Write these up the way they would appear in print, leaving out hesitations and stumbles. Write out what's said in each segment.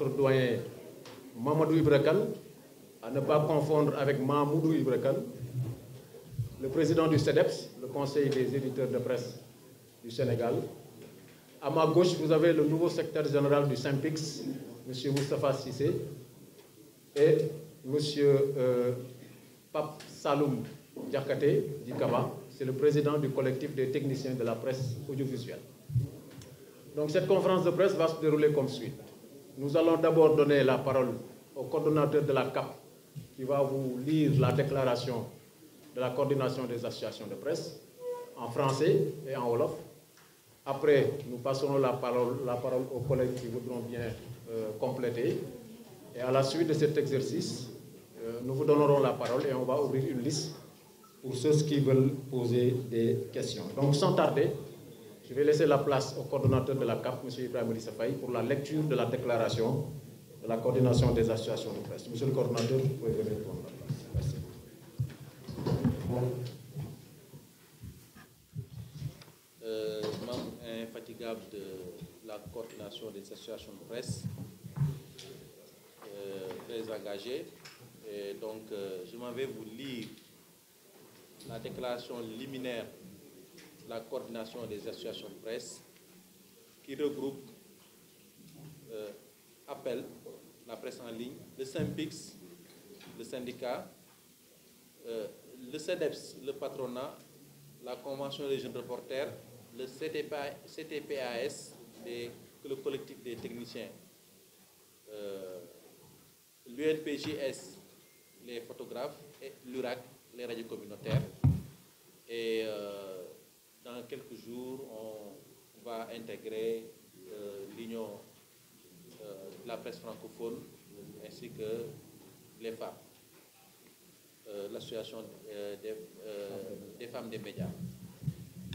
notre doyen Mamadou Ibra Kane, à ne pas confondre avec Mahmoudou Ibra Kane, le président du CEDEPS, le Conseil des éditeurs de presse du Sénégal. À ma gauche, vous avez le nouveau secrétaire général du SYNPICS, M. Moustapha Cissé, et M. Pape Saloum Diakate Dikaba, c'est le président du collectif des techniciens de la presse audiovisuelle. Donc cette conférence de presse va se dérouler comme suit. Nous allons d'abord donner la parole au coordonnateur de la CAP, qui va vous lire la déclaration de la coordination des associations de presse en français et en wolof. Après, nous passerons la parole aux collègues qui voudront bien compléter. Et à la suite de cet exercice, nous vous donnerons la parole et on va ouvrir une liste pour ceux qui veulent poser des questions. Donc sans tarder, je vais laisser la place au coordonnateur de la CAP, M. Ibrahim Elissafaye, pour la lecture de la déclaration de la coordination des associations de presse. Monsieur le coordonnateur, vous pouvez venir prendre la place. Merci. Membre infatigable de la coordination des associations de presse, très engagé. Et donc, je m'en vais vous lire la déclaration liminaire de la coordination des associations de presse qui regroupe appel la presse en ligne, le SYNPICS, le syndicat, le CEDEPS, le patronat, la Convention des jeunes reporters, le CTPAS, le collectif des techniciens, l'UNPJS, les photographes, et l'URAC, les radios communautaires. Et dans quelques jours, on va intégrer l'Union de la presse francophone ainsi que les femmes, l'association des femmes des médias.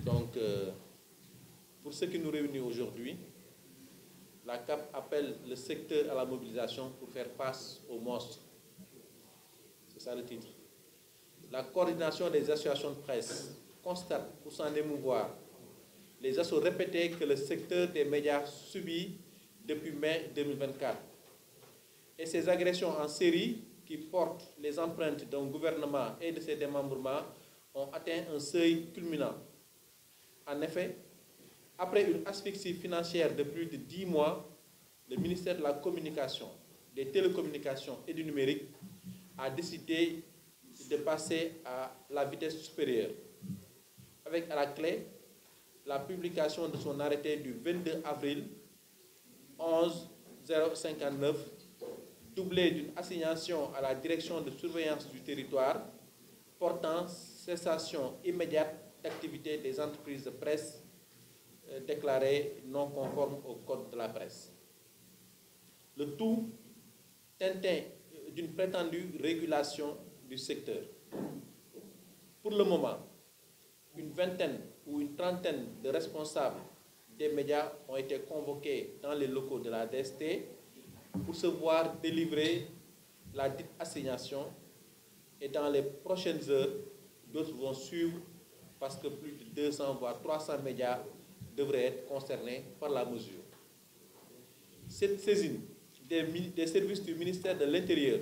Donc, pour ce qui nous réunit aujourd'hui, la CAP appelle le secteur à la mobilisation pour faire face aux monstres. C'est ça le titre. La coordination des associations de presse constate, pour s'en émouvoir, les assauts répétés que le secteur des médias subit depuis mai 2024 et ces agressions en série qui portent les empreintes d'un gouvernement et de ses démembrements ont atteint un seuil culminant. En effet, après une asphyxie financière de plus de 10 mois, le ministère de la Communication, des Télécommunications et du Numérique a décidé de passer à la vitesse supérieure, avec à la clé la publication de son arrêté du 22 avril 11-059, doublé d'une assignation à la direction de surveillance du territoire portant cessation immédiate d'activité des entreprises de presse déclarées non conformes au code de la presse. Le tout teinté d'une prétendue régulation du secteur. Pour le moment, une vingtaine ou une trentaine de responsables des médias ont été convoqués dans les locaux de la DST pour se voir délivrer la dite assignation et dans les prochaines heures, d'autres vont suivre parce que plus de 200 voire 300 médias devraient être concernés par la mesure. Cette saisine des services du ministère de l'Intérieur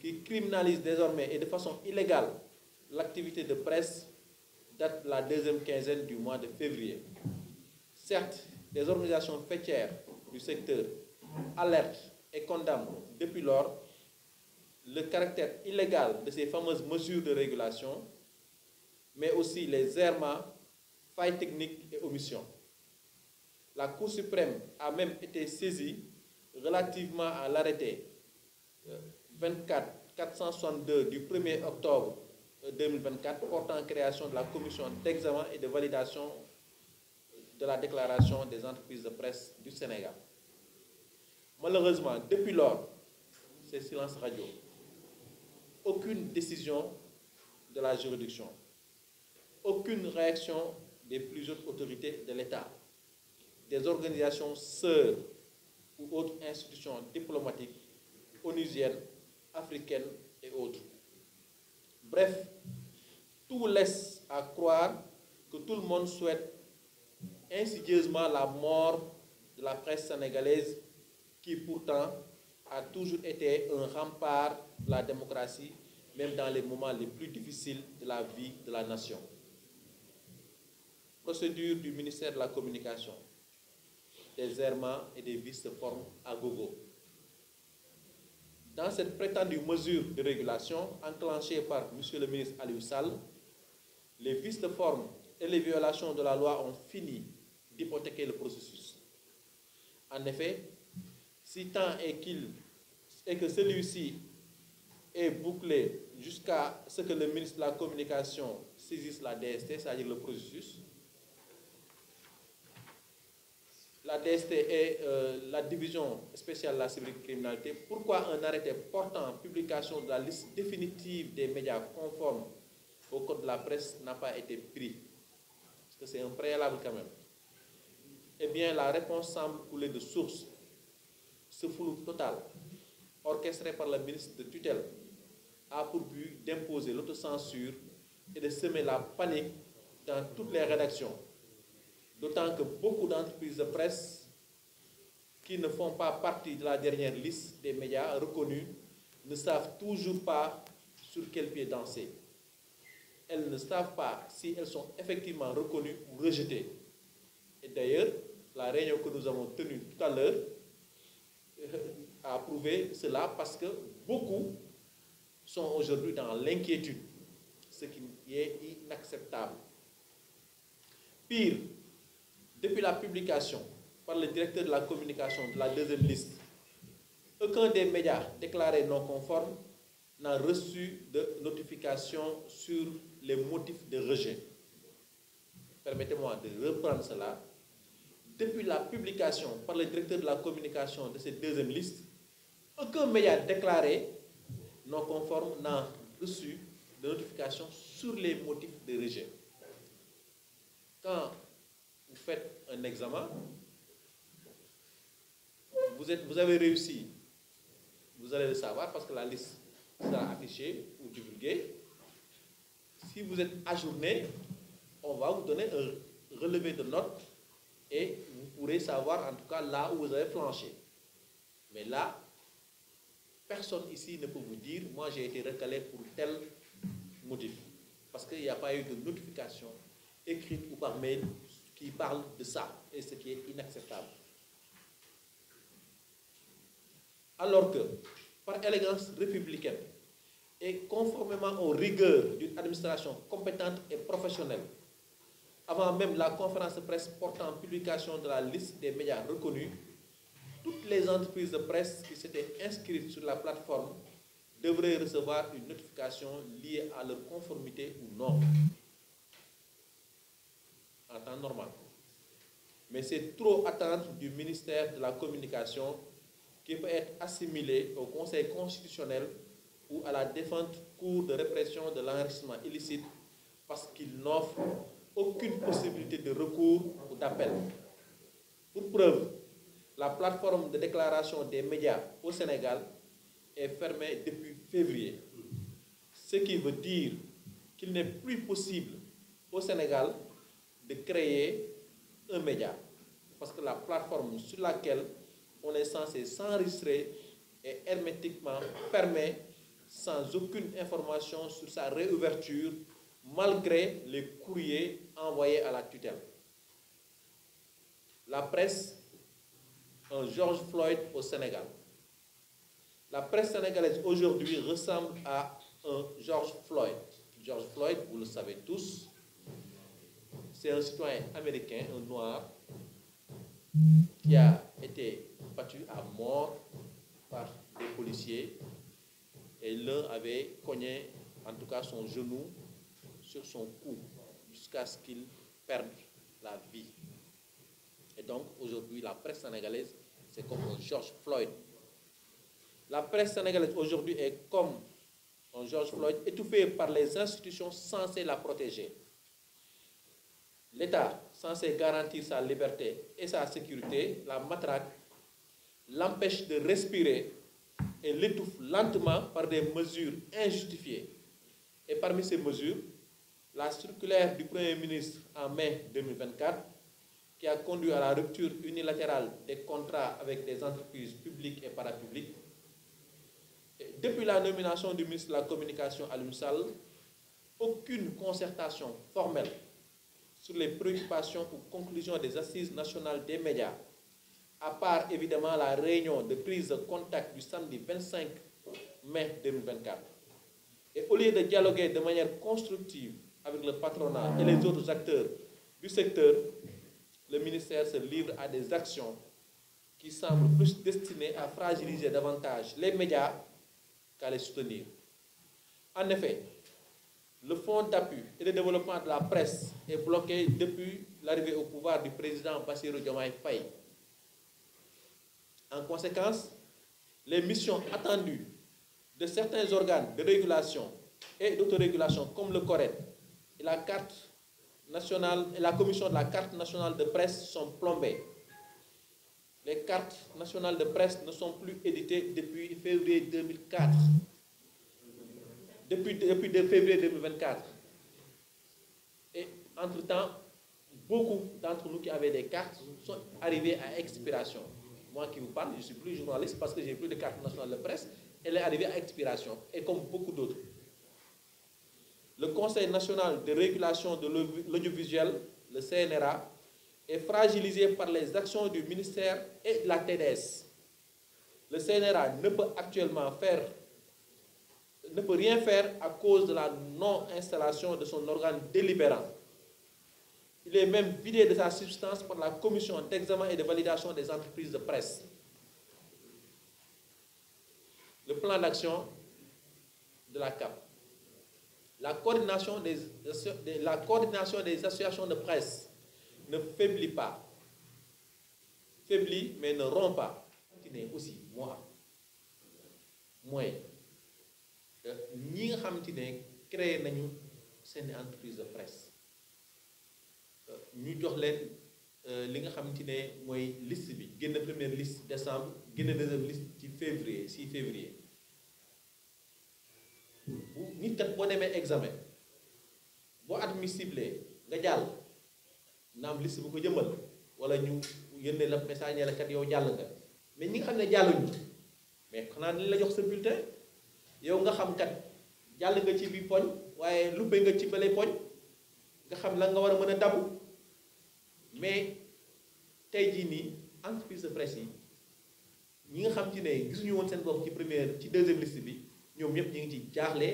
qui criminalise désormais et de façon illégale l'activité de presse date de la deuxième quinzaine du mois de février. Certes, les organisations faîtières du secteur alertent et condamnent depuis lors le caractère illégal de ces fameuses mesures de régulation, mais aussi les errements, failles techniques et omissions. La Cour suprême a même été saisie relativement à l'arrêté 24-462 du 1er octobre 2024 portant création de la commission d'examen et de validation de la déclaration des entreprises de presse du Sénégal. Malheureusement, depuis lors, c'est silence radio. Aucune décision de la juridiction, aucune réaction des plus hautes autorités de l'État, des organisations sœurs ou autres institutions diplomatiques, onusiennes, africaines et autres. Bref, tout laisse à croire que tout le monde souhaite insidieusement la mort de la presse sénégalaise qui pourtant a toujours été un rempart de la démocratie, même dans les moments les plus difficiles de la vie de la nation. Procédure du ministère de la Communication. Des errements et des vices se forment à gogo. Dans cette prétendue mesure de régulation enclenchée par M. le ministre Aliou Sall, les vices de forme et les violations de la loi ont fini d'hypothéquer le processus. En effet, si tant est que celui-ci est bouclé jusqu'à ce que le ministre de la Communication saisisse la DST, c'est-à-dire le processus, la DST est la division spéciale de la cybercriminalité. Pourquoi un arrêté portant publication de la liste définitive des médias conformes au code de la presse n'a pas été pris? Parce que c'est un préalable quand même. Eh bien, la réponse semble couler de source. Ce flou total, orchestré par le ministre de tutelle, a pour but d'imposer l'autocensure et de semer la panique dans toutes les rédactions. D'autant que beaucoup d'entreprises de presse qui ne font pas partie de la dernière liste des médias reconnus ne savent toujours pas sur quel pied danser. Elles ne savent pas si elles sont effectivement reconnues ou rejetées. Et d'ailleurs, la réunion que nous avons tenue tout à l'heure a prouvé cela, parce que beaucoup sont aujourd'hui dans l'inquiétude, ce qui est inacceptable. Pire, depuis la publication par le directeur de la communication de la deuxième liste, aucun des médias déclarés non conformes n'a reçu de notification sur les motifs de rejet. Permettez-moi de reprendre cela. Depuis la publication par le directeur de la communication de cette deuxième liste, aucun média déclaré non conforme n'a reçu de notification sur les motifs de rejet. Quand vous faites un examen, vous avez réussi, vous allez le savoir parce que la liste sera affichée ou divulguée. Si vous êtes ajourné, on va vous donner un relevé de notes et vous pourrez savoir en tout cas là où vous avez flanché. Mais là, personne ici ne peut vous dire, moi j'ai été recalé pour tel motif. Parce qu'il n'y a pas eu de notification écrite ou par mail qui parle de ça, et ce qui est inacceptable. Alors que, par élégance républicaine et conformément aux rigueurs d'une administration compétente et professionnelle, avant même la conférence de presse portant publication de la liste des médias reconnus, toutes les entreprises de presse qui s'étaient inscrites sur la plateforme devraient recevoir une notification liée à leur conformité ou non, en temps normal. Mais c'est trop attendre du ministère de la Communication, qui peut être assimilé au Conseil constitutionnel ou à la défunte Cour de répression de l'enrichissement illicite, parce qu'il n'offre aucune possibilité de recours ou d'appel. Pour preuve, la plateforme de déclaration des médias au Sénégal est fermée depuis février, ce qui veut dire qu'il n'est plus possible au Sénégal de créer un média, parce que la plateforme sur laquelle on est censé s'enregistrer est hermétiquement fermée, sans aucune information sur sa réouverture, malgré les courriers envoyés à la tutelle. La presse, un George Floyd au Sénégal. La presse sénégalaise aujourd'hui ressemble à un George Floyd. George Floyd, vous le savez tous, c'est un citoyen américain, un noir, qui a été battu à mort par des policiers, et l'un avait cogné en tout cas son genou sur son cou jusqu'à ce qu'il perde la vie. Et donc aujourd'hui la presse sénégalaise, c'est comme un George Floyd. La presse sénégalaise aujourd'hui est comme un George Floyd, étouffé par les institutions censées la protéger. L'État, censé garantir sa liberté et sa sécurité, la matraque, l'empêche de respirer et l'étouffe lentement par des mesures injustifiées. Et parmi ces mesures, la circulaire du Premier ministre en mai 2024, qui a conduit à la rupture unilatérale des contrats avec des entreprises publiques et parapubliques. Et depuis la nomination du ministre de la Communication Alioune Sall, aucune concertation formelle sur les préoccupations ou conclusions des assises nationales des médias, à part évidemment la réunion de prise de contact du samedi 25 mai 2024. Et au lieu de dialoguer de manière constructive avec le patronat et les autres acteurs du secteur, le ministère se livre à des actions qui semblent plus destinées à fragiliser davantage les médias qu'à les soutenir. En effet, le fonds d'appui et de développement de la presse est bloqué depuis l'arrivée au pouvoir du président Bassirou Diomaye Faye. En conséquence, les missions attendues de certains organes de régulation et d'autorégulation comme le CORED et la carte nationale et la commission de la carte nationale de presse sont plombées. Les cartes nationales de presse ne sont plus éditées depuis février 2004. Depuis février 2024. Et entre-temps, beaucoup d'entre nous qui avaient des cartes sont arrivés à expiration. Moi qui vous parle, je ne suis plus journaliste parce que j'ai plus de carte nationale de presse. Elle est arrivée à expiration, et comme beaucoup d'autres. Le Conseil national de régulation de l'audiovisuel, le CNRA, est fragilisé par les actions du ministère et de la TDS. Le CNRA ne peut actuellement rien faire à cause de la non-installation de son organe délibérant. Il est même vidé de sa substance par la commission d'examen et de validation des entreprises de presse. Le plan d'action de la CAP. La coordination des associations de presse ne faiblit pas. Faiblit, mais ne rompt pas. Aussi, moi, ñi nga xamante ne créé nañu seen entreprise de presse ñu jox leen li nga xamante ne mooy liste bi génn première liste décembre génn deuxième liste ci février 6 février bu nit kat boo demee examen boo admissible nga jàll na am liste bu ko jëmbal wala ñu yónnee la message ne la kat yow jàll nga mais ñi nga xam ne jàlluñu mais xanaa ni la jox sa bulletin yow nga xam kat jàll nga ci bi poñ waaye luppe nga ci bële poñ nga xam la nga war a mën a dabu mais tey jii nii entreprise de presse yi ñi nga xam ci ne gisuñu woon seen bopp ci deuxième liste bi ñoom ñëpp ñi ngi ci jaaxle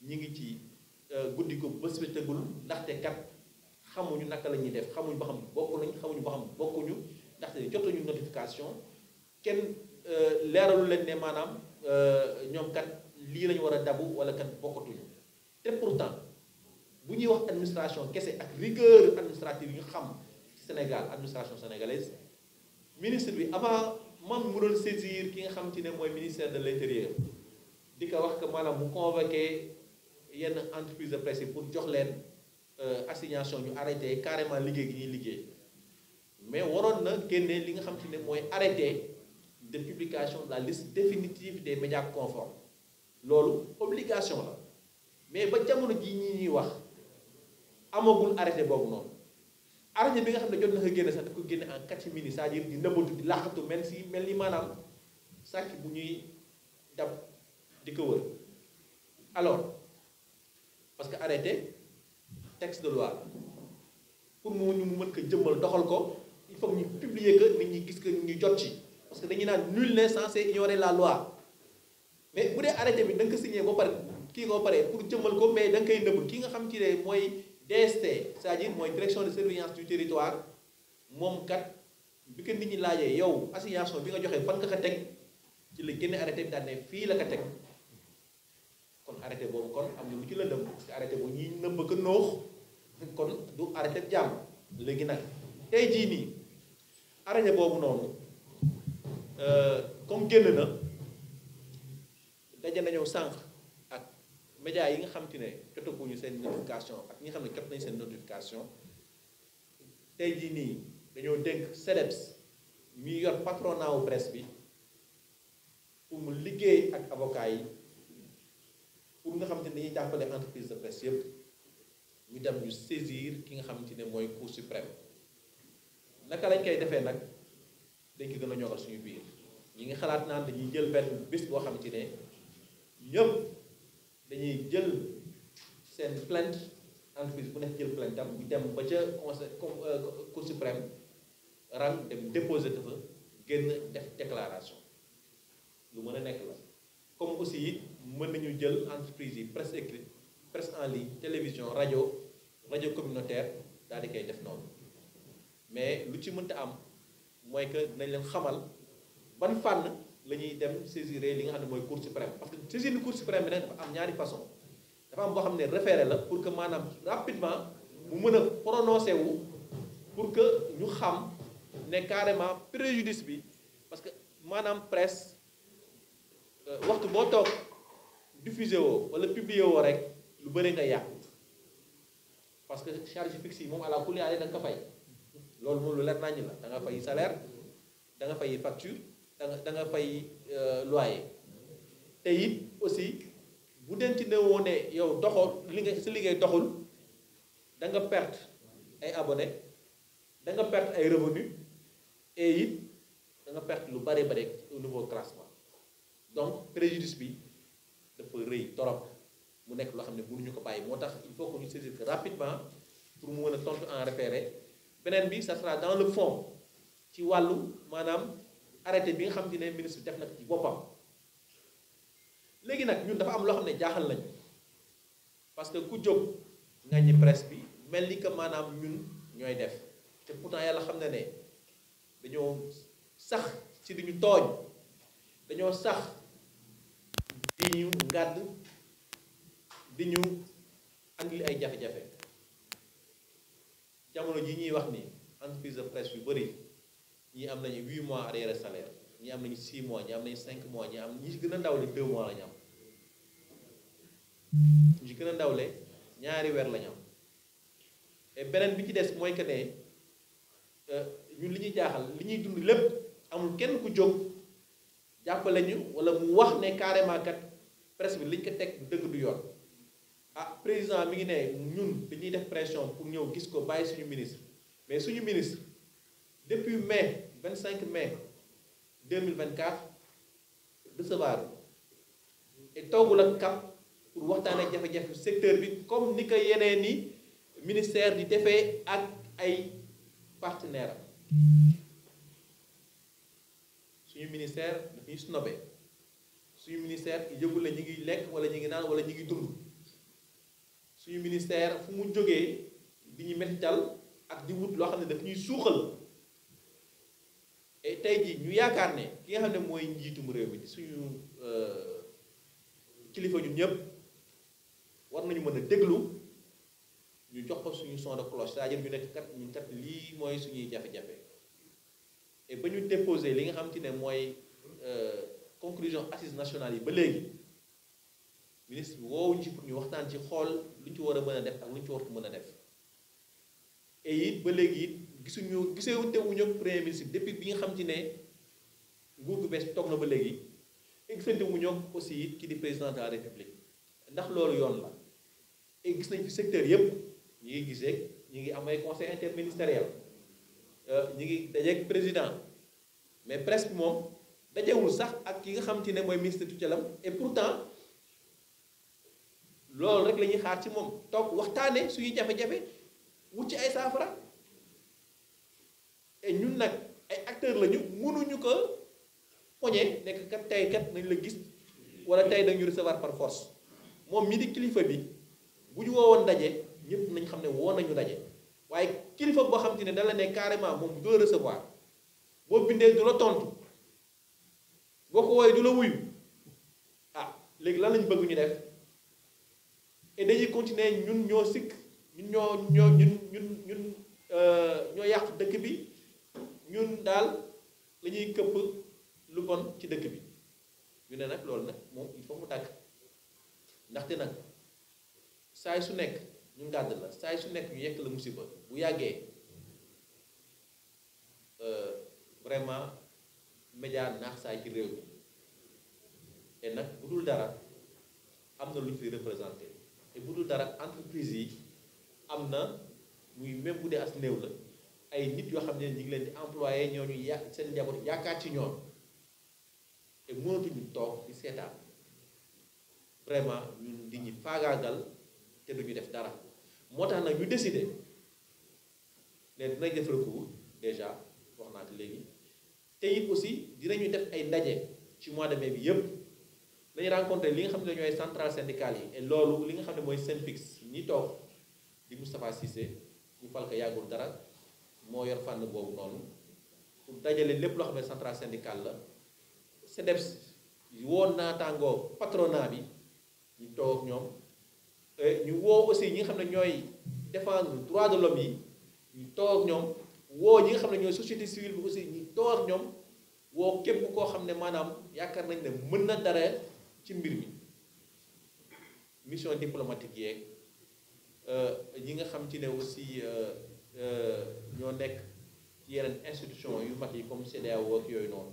ñi ngi ci guddi ko bés bi tegul ndaxte kat xamuñu naka la ñuy def xamuñu ba xam bokk nañ xamuñu ba xam bokkuñu ndaxte jotuñu notification kenn leeralu leen ne maanaam ñoom kat lii lañu war a dabu wala kat bokkatuñu te pourtant bu ñuy wax administration kese ak rigueur administrative yi ñu xam ci Sénégal administration sénégalaise ministre bi avant moom mu doon saisir ki nga xam ci ne mooy ministère de l'intérieur di ko wax que maanaam mu convoqué yenn entreprise de presse yi pour jox leen assignation ñu arrêté carrément liggéey gi ñuy liggéey mais waroon na génne li nga xam ci ne mooy arrêté de publication de la liste définitive des médias conformes loolu obligation la mais ba jamono ji ñuy wax amagul arrêté boobu noonu arrêté bi nga xam ne jot na ko génne sax daf ko génne en catimini c'est-à-dire di nëbbatu di laxatu mel ni maanaam sàcc bu ñuy dab di ko wër alors parce que arrêté texte de loi pour mu mën ko jëmmal doxal ko il faut ñu publier que nit ñi gis que ñu jot ci parce que dañuy naan nul n'est censé ignorer la loi mais bu dee arrêté bi da nga ko signé ba pare kii nga ba pare pour jëmmal ko mais da nga koy nëbb ki nga xam ci ne mooy DST c'est-à-dire mooy direction de surveillance du territoire moom kat bi ko nit ñi laajee yow assignation bi nga joxe fan nga ko teg ci la génne arrêté bi daal ne fii la ko teg kon arrêté boobu kon am na lu ci lëndëm parce que arrêté boobu ñi nëbb ko noox kon du arrêté jàmm léegi nag tey jii nii arrêté boobu noonu comme génn na daje nañoo sànq ak médias yi nga xam te ne jotaguñu seen notification ak ñi nga xam ne jot nañ seen notification tey jii nii dañoo dénk CDEPS mi yor patronat wu presse bi pour mu liggéey ak avocat yi pour nga xam te ne dañuy jàppale entreprise de presse yëpp ñu dem ñu saisir ki nga xamante ne mooy Cour suprême naka lañ koy defee nag dañ ko gën a ñogal suñu biir ñi ngi xalaat naan dañuy jël benn bés boo xam ci ne ñëpp dañuy jël seen plainte entreprise bu nekk jël plainte am ñu dem ba ca cour suprême rang dem déposer ko fa génn def déclaration lu mën a nekk la comme aussi it mën nañu jël entreprise yi presse écrite presse en ligne télévision rajo communautaire daal di koy def noonu mais lu ci mënta am mooy que dinañ leen xamal ban fànn la ñuy dem saisir li nga xam ne mooy cour suprême parce que saisir ni cour suprême bi nag dafa am ñaari façon dafa am boo xam ne référé la pour que maanaam rapidement mu mën a prononcé wu pour que ñu xam ne carrément préjudice bi parce que maanaam presse waxtu boo toog diffusé woo wala publié woo rek lu bëri nga yàq parce que charge fixe yi moom à la kulli da nga ko fay loolu moom lu leer nañu la da nga fay salaire da nga fay facture da nga fay loyer te it aussi bu denc ne woo ne yow doxul sa liggéey doxul da nga perte ay abonnés da nga perte ay revenus et it da nga perte lu bari bari au niveau classement donc préjudice bi dafa rëy torop mu nekk loo xam ne mënuñu ko bàyyi moo tax il faut que ñu saisir que rapidement pour mu mën a tontu en référé beneen bi ça sera dans le fond ci wàllu maanaam arrêté bi nga xam ne ministre bi def na ci boppam léegi nag ñun dafa am loo xam ne jaaxal nañu parce que ku jóg ngaññi presse bi mel ni que maanaam ñun ñooy def te pourtant yàlla xam na ne dañoo sax ci di ñu tooñ dañoo sax di ñu ngàdd di ñu andil ay jafe-jafe jamono ji ñuy wax ni entreprise de presse yu bëri ñii am nañu 8 mois arriéré salaire ñii am nañu 6 mois ñii am nañu 5 mois ñi ci gën a ndawle 2 mois la ñu am ñi ci gën a ndawle ñaari weer la ñu am et beneen bi ci des mooy que ne ñun li ñuy jaaxal li ñuy dund lépp amul kenn ku jóg jàppale ñu wala mu wax ne carrément kat presse bi liñ ko teg dëgg du yoon ah président mi ngi ne ñun dañuy def pression pour ñëw gis ko bàyyi suñu ministre mais suñu ministre depuis mai 25 mai 2024 recevoir et toogul ak cap pour waxtaanee jafe-jafe secteur bi comme ni ko yeneen ni ministère di defee ak ay partenaires suñu ministère daf ñuy snobé suñu ministère yëgul la ñu ngi lekk wala ñu ngi naan wala ñu ngi dund suñu ministère fu mu jógee di ñu mettital ak di wut loo xam ne daf ñuy suuxal et tey jii ñu yaakaar ne ki nga xam ne mooy njiitum réew mi di suñu kilifa ñun ñëpp war nañu mën a déglu ñu jox ko suñu son de cloche c'est-à-dire ñu nekk kat ñun kat lii mooy suñuy jafe-jafe et ba ñu déposé li nga xam te ne mooy conclusion assises nationales yi ba léegi ministre bi woowuñu ci pour ñu waxtaan ci xool lu ñu ci war a mën a def ak lu ñu ci war a mën a def et it ba léegi it gisewute wuñu premier ministre depuis bi nga xam te ne nguur gu bees toog na ba léegi gisante wuñu aussi it ki di président de la république ndax loolu yoon la et gis nañ fi secteur yépp ñi ngi gisee ñi ngi am ay conseil interministériel ñi ngi dajeeg président mais presque moom dajewul sax ak ki nga xam te ne mooy ministre tutelle am et pourtant loolu rek la ñuy xaar ci moom toog waxtaane suñuy jafe-jafe wut ci ay saafara et ñun nag ay acteurs lañu mënuñu ko poñe nekk kat tey kat nañ la gis wala tey dañu recevoir par force moom mii di kilifa bi bu ñu woowoon daje ñëpp nañ xam ne woo nañu daje waaye kilifa boo xam te ne da la ne carrément moom du la recevoir boo bindee du la tontu boo ko wooyee du la wuyu ah léegi lan lañ bëgg ñu def et dañuy continuer ñun ñoo sikk ñun ñoo yàq dëkk bi ñun daal la ñuy këpp lu bon ci dëkk bi ñu ne nag loolu nag moom il faut mu dàgg ndaxte nag saay su nekk ñu ngàdd la saay su nekk ñu yekk la musiba bu yàggee vraiment média naax saay ci réew mi et nag bu dul dara am na lu ñu fi représenté et bu dul dara entreprise yi am na muy même bu dee as néew la ay nit yoo xam ne ñu ngi leen di employé ñooñu seen njaboot yaakaar ci ñoom te mënatuñu toog di seetaan vraiment ñun di ñi faagaagal te duñu def dara moo tax nag ñu décidé ne dinañ def recours déjà wax naa ko léegi te it aussi dinañu def ay ndaje ci mois de mai bi yëpp dañu rencontré li nga xam ne ñooy centrale syndicale yi et loolu li nga xam ne mooy SYNPICS ñi toog di Moustapha Cissé ñu fal ko yàggul dara moo yor fànn boobu noonu pour dajale lépp loo xam ne centrale syndicale la SEDEPS woo naataangoo patronat bi ñu toog ak ñoom ñu woo aussi ñi nga xam ne ñooy défendre droit de l'homme yi ñu toog ak ñoom woo ñi nga xam ne ñooy société civile bi aussi ñu toog ak ñoom woo képp koo xam ne maanaam yaakaar nañ ne mën na dara ci mbir mi mission diplomatique yeeg ñi nga xam ci ne aussi ñoo nekk ci yeneen institution yu mag yi comme CEDEAO ak yooyu noonu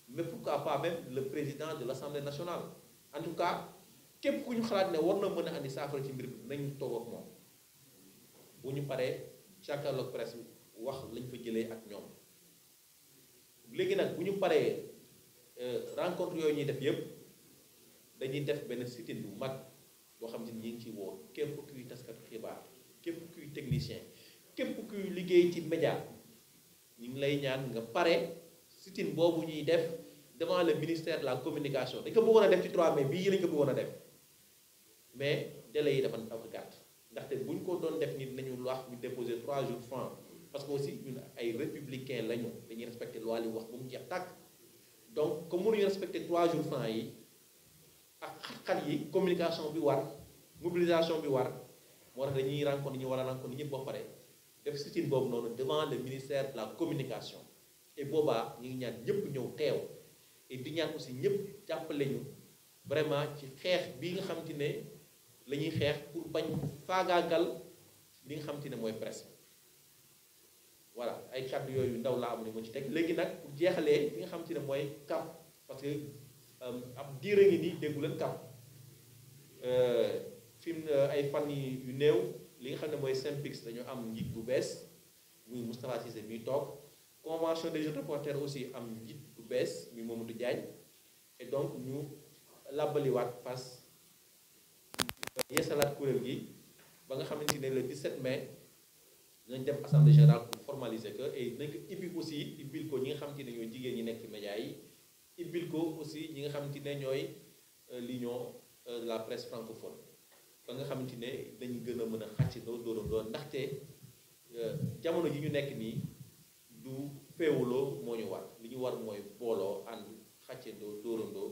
mais pourquoi pas même le président de l'Assemblée nationale en tout cas képp ku ñu xalaat ne war na mën a andi saafara ci mbir mi nañu toog ak moom bu ñu paree jàkkaarloog presse wax lañ fa jëlee ak ñoom léegi nag bu ñu paree rencontre yooyu ñuy def yépp dañuy def benn sit-in bu mag boo xam ne ñi ngi ci woo képp kuy taskatu xibaar képp kuy technicien képp kuy liggéey ci média ñu ngi lay ñaan nga pare sit-in boobu ñuy def devant le ministère de la communication dañ ko bëggoon a def ci 3 mai bii lañ ko bëggoon a def mais délai yi dafa gàtt ndaxte bu ñu ko doon def ni nañu wax ñu déposer 3 jours francs parce que aussi ñun ay républicains lañu dañuy respecter loi li wax bu mu jeex tàkk donc comme mënuñu respecter 3 jours francs yi ak xat-xat yi communication bi war mobilisation bi war moo tax dañuy rencontre ñu war a rencontre ñëpp ba pare def sit-in boobu noonu devant le ministère de la communication et boobaa ñu ngi ñaan ñëpp ñëw teew et di ñaan aussi ñëpp jàppale ñu vraiment ci xeex bi nga xam te ne la ñuy xeex pour bañ faagaagal li nga xam te ne mooy presse voilà ay kàddu yooyu ndaw laa am ne moo ci teg léegi nag pour jeexalee li nga xam te ne mooy CAP parce que ab diir a ngi nii déggu leen CAP fi mu ay fan yu néew li nga xam ne mooy SYNPICS dañu am njiit bu bees muy Moustapha Cissé muy toog convention des jeunes reporters aussi am njiit bu bees muy Mamadou Diagne et donc ñu làbbaliwaat fas yeesalaat kuréel gi ba nga xamante ne le 17 mai nañ dem assemblée générale pour formaliser que et nañ ko ibbi aussi ibbil ko ñi nga xamante ne ñooy jigéen ñi nekk ci médias yi ibbil ko aussi ñi nga xamante ne ñooy l'union de la presse francophone ba nga xamante ne dañu gën a mën a xàccandoo dóorandoo ndaxte jamono ji ñu nekk nii du féewuloo moo ñu war li ñu war mooy booloo ànd xàccandoo dóorandoo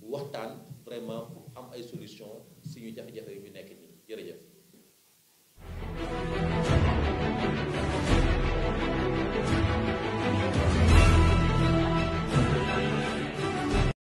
waxtaan vraiment pour am ay solution si ñu jafe-jafe yu ñu nekk nii jërëjëf